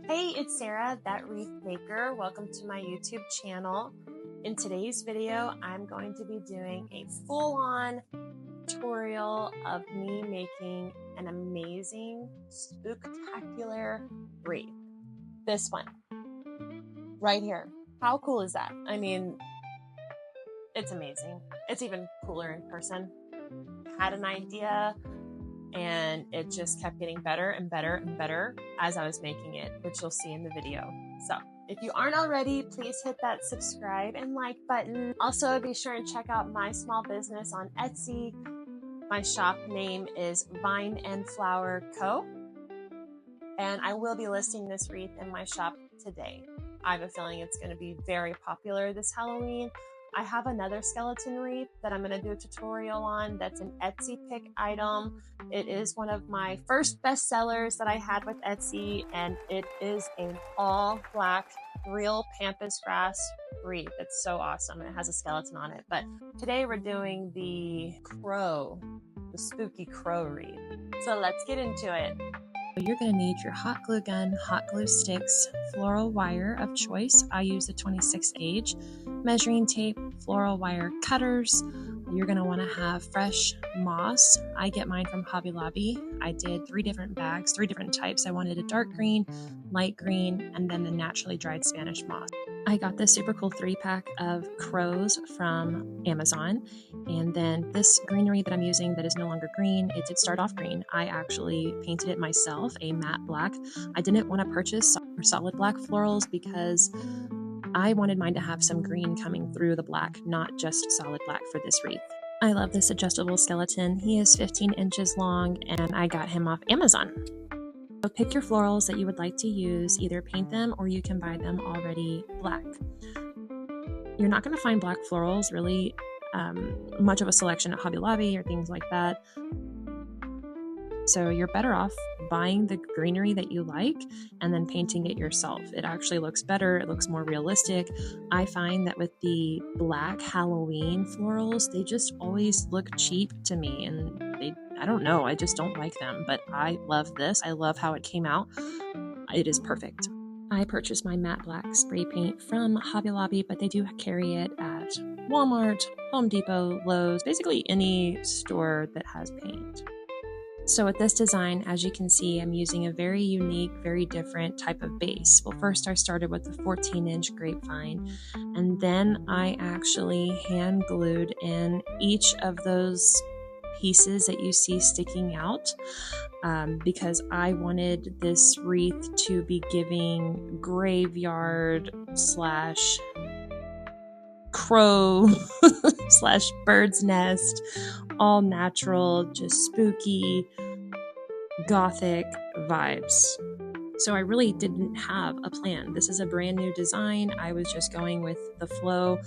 Hey, it's Sarah, that wreath maker. Welcome to my YouTube channel. In today's video, I'm going to be doing a full-on tutorial of me making an amazing, spooktacular wreath. This one, right here. How cool is that? I mean, it's amazing. It's even cooler in person. Had an idea, and it just kept getting better and better and better as I was making it, which you'll see in the video. So if you aren't already, please hit that subscribe and like button. Also, be sure and check out my small business on Etsy. My shop name is Vine and Flower Co. And I will be listing this wreath in my shop today. I have a feeling it's going to be very popular this Halloween. I have another skeleton wreath that I'm going to do a tutorial on. That's an Etsy pick item. It is one of my first bestsellers that I had with Etsy, and it is an all black, real pampas grass wreath. It's so awesome. It has a skeleton on it. But today we're doing the spooky crow wreath. So let's get into it. You're going to need your hot glue gun, hot glue sticks, floral wire of choice. I use the 26 gauge, measuring tape, floral wire cutters. You're going to want to have fresh moss. I get mine from Hobby Lobby. I did 3 different bags, 3 different types. I wanted a dark green, light green, and then the naturally dried Spanish moss. I got this super cool 3-pack of crows from Amazon. And then this greenery that I'm using that is no longer green, it did start off green. I actually painted it myself, a matte black. I didn't want to purchase solid black florals because I wanted mine to have some green coming through the black, not just solid black for this wreath. I love this adjustable skeleton. He is 15 inches long and I got him off Amazon. So pick your florals that you would like to use, either paint them or you can buy them already black. You're not going to find black florals really much of a selection at Hobby Lobby or things like that. So you're better off buying the greenery that you like and then painting it yourself. It actually looks better. It looks more realistic. I find that with the black Halloween florals, they just always look cheap to me, and I don't know, I just don't like them, but I love this. I love how it came out. It is perfect. I purchased my matte black spray paint from Hobby Lobby, but they do carry it at Walmart, Home Depot, Lowe's, basically any store that has paint. So with this design, as you can see, I'm using a very unique, very different type of base. Well, first I started with the 14-inch grapevine, and then I actually hand glued in each of those pieces that you see sticking out because I wanted this wreath to be giving graveyard slash crow slash bird's nest, all natural, just spooky, gothic vibes. So I really didn't have a plan. This is a brand new design. I was just going with the flow,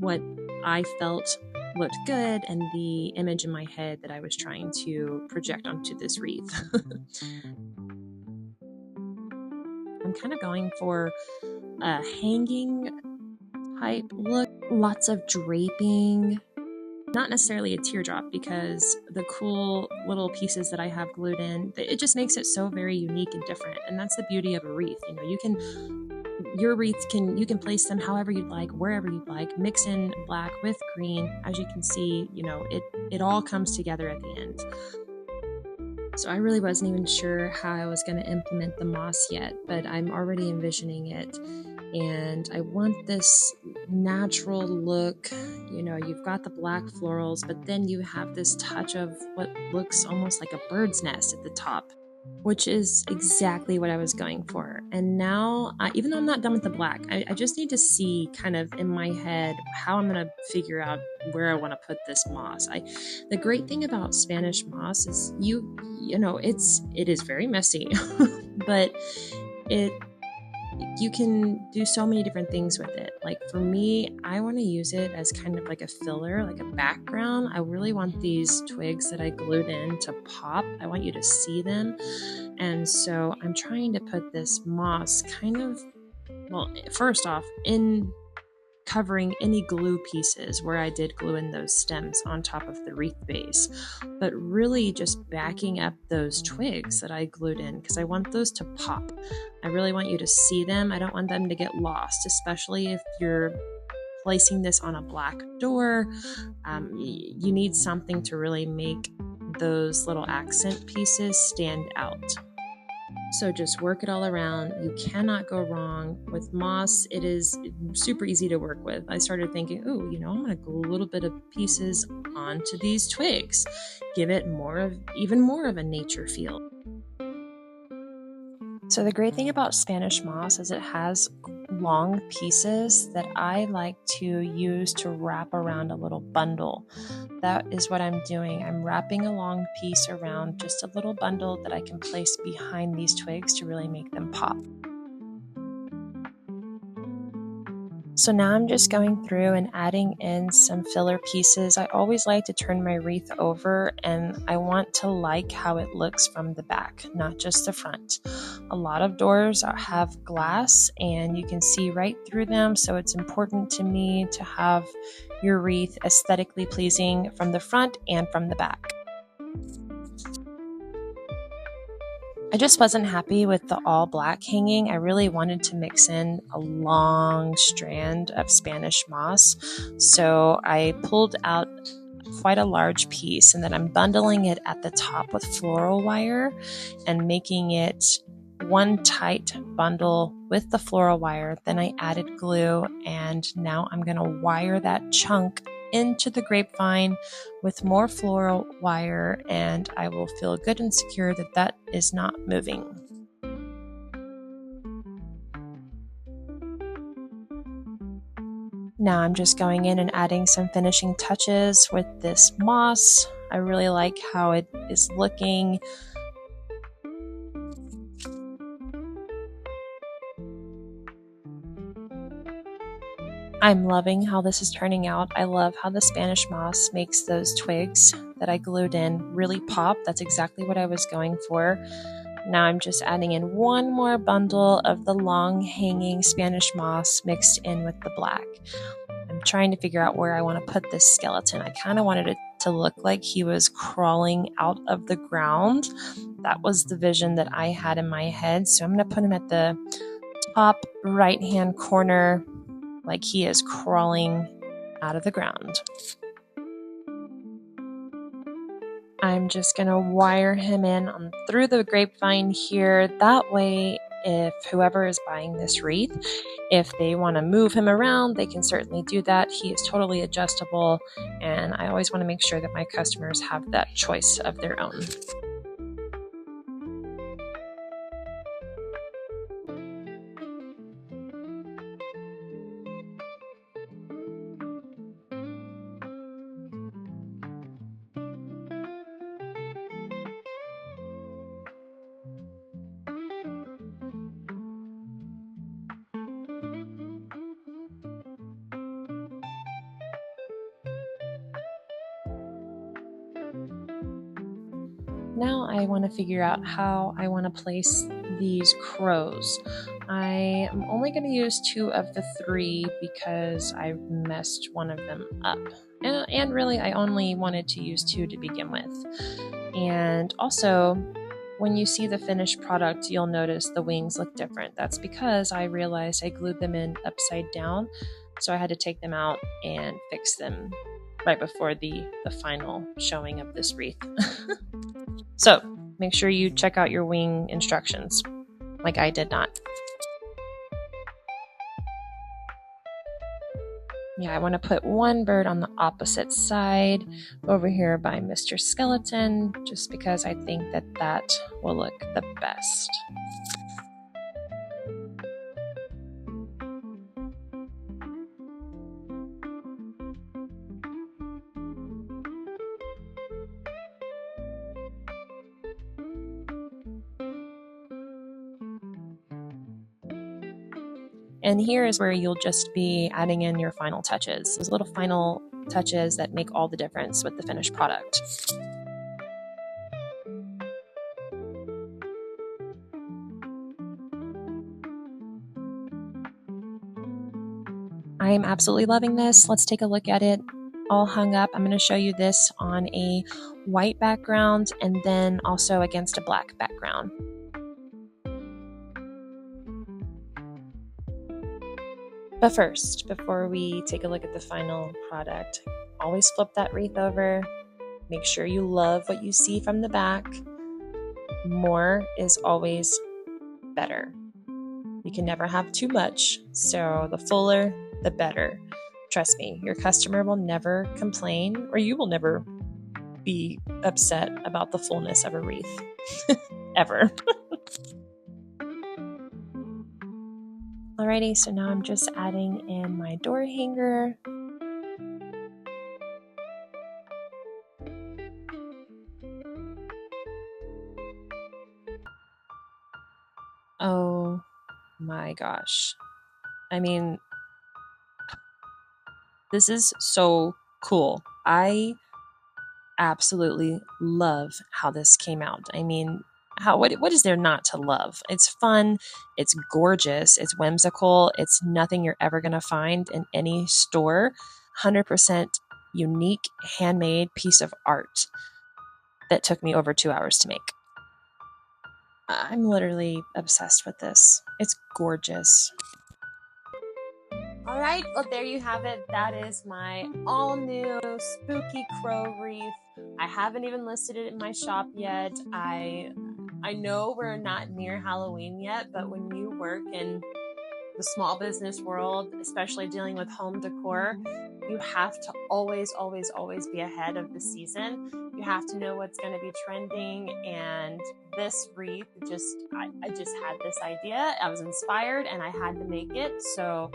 what I felt looked good, and the image in my head that I was trying to project onto this wreath. I'm kind of going for a hanging type look, lots of draping, not necessarily a teardrop, because the cool little pieces that I have glued in, it just makes it so very unique and different. And that's the beauty of a wreath. You know, your wreath you can place them however you'd like, wherever you'd like, mix in black with green. As you can see, you know, it all comes together at the end. So I really wasn't even sure how I was going to implement the moss yet, but I'm already envisioning it. And I want this natural look. You know, you've got the black florals, but then you have this touch of what looks almost like a bird's nest at the top, which is exactly what I was going for. And now, even though I'm not done with the black, I just need to see kind of in my head how I'm going to figure out where I want to put this moss. The great thing about Spanish moss is you know, it is very messy, but you can do so many different things with it. Like for me, I want to use it as kind of like a filler, like a background. I really want these twigs that I glued in to pop. I want you to see them. And so I'm trying to put this moss kind of, well, first off, in covering any glue pieces where I did glue in those stems on top of the wreath base, but really just backing up those twigs that I glued in because I want those to pop. I really want you to see them. I don't want them to get lost, especially if you're placing this on a black door. You need something to really make those little accent pieces stand out. So just work it all around. You cannot go wrong with moss. It is super easy to work with. I started thinking, oh, I'm going to glue a little bit of pieces onto these twigs, give it even more of a nature feel. So the great thing about Spanish moss is it has long pieces that I like to use to wrap around a little bundle. That is what I'm doing. I'm wrapping a long piece around just a little bundle that I can place behind these twigs to really make them pop. So now I'm just going through and adding in some filler pieces. I always like to turn my wreath over, and I want to like how it looks from the back, not just the front. A lot of doors have glass and you can see right through them, so it's important to me to have your wreath aesthetically pleasing from the front and from the back. I just wasn't happy with the all black hanging. I really wanted to mix in a long strand of Spanish moss. So I pulled out quite a large piece, and then I'm bundling it at the top with floral wire and making it one tight bundle with the floral wire. Then I added glue, and now I'm going to wire that chunk into the grapevine with more floral wire, and I will feel good and secure that that is not moving. Now I'm just going in and adding some finishing touches with this moss. I really like how it is looking. I'm loving how this is turning out. I love how the Spanish moss makes those twigs that I glued in really pop. That's exactly what I was going for. Now I'm just adding in one more bundle of the long hanging Spanish moss mixed in with the black. I'm trying to figure out where I want to put this skeleton. I kind of wanted it to look like he was crawling out of the ground. That was the vision that I had in my head. So I'm going to put him at the top right-hand corner, like he is crawling out of the ground. I'm just going to wire him in through the grapevine here. That way, if whoever is buying this wreath, if they want to move him around, they can certainly do that. He is totally adjustable, and I always want to make sure that my customers have that choice of their own. Now I want to figure out how I want to place these crows. I am only going to use 2 of the 3 because I messed one of them up. And really, I only wanted to use 2 to begin with. And also, when you see the finished product, you'll notice the wings look different. That's because I realized I glued them in upside down, so I had to take them out and fix them right before the final showing of this wreath. So make sure you check out your wing instructions, like I did not. Yeah, I want to put one bird on the opposite side over here by Mr. Skeleton, just because I think that that will look the best. And here is where you'll just be adding in your final touches, those little final touches that make all the difference with the finished product. I am absolutely loving this. Let's take a look at it all hung up. I'm going to show you this on a white background and then also against a black background. But first, before we take a look at the final product, always flip that wreath over. Make sure you love what you see from the back. More is always better. You can never have too much, so the fuller, the better. Trust me, your customer will never complain, or you will never be upset about the fullness of a wreath. Ever. Alrighty, so now I'm just adding in my door hanger. Oh my gosh. I mean, this is so cool. I absolutely love how this came out. I mean, what is there not to love? It's fun, it's gorgeous, it's whimsical, it's nothing you're ever going to find in any store. 100% unique handmade piece of art that took me over 2 hours to make. I'm literally obsessed with this. It's gorgeous. All right, well, there you have it. That is my all new spooky crow wreath. I haven't even listed it in my shop yet. I know we're not near Halloween yet, but when you work in the small business world, especially dealing with home decor, you have to always be ahead of the season. You have to know what's going to be trending, and this wreath I just had this idea. I was inspired and I had to make it. So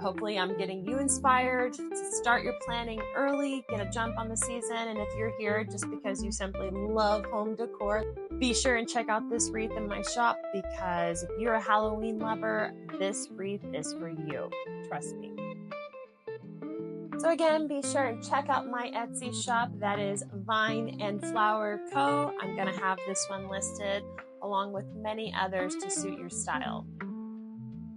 hopefully I'm getting you inspired to start your planning early, get a jump on the season. And if you're here just because you simply love home decor, be sure and check out this wreath in my shop, because if you're a Halloween lover, this wreath is for you. Trust me. So again, be sure and check out my Etsy shop. That is Vine and Flower Co. I'm going to have this one listed along with many others to suit your style.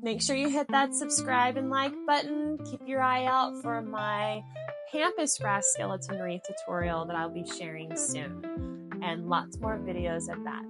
Make sure you hit that subscribe and like button. Keep your eye out for my pampas grass skeleton wreath tutorial that I'll be sharing soon, and lots more videos of that.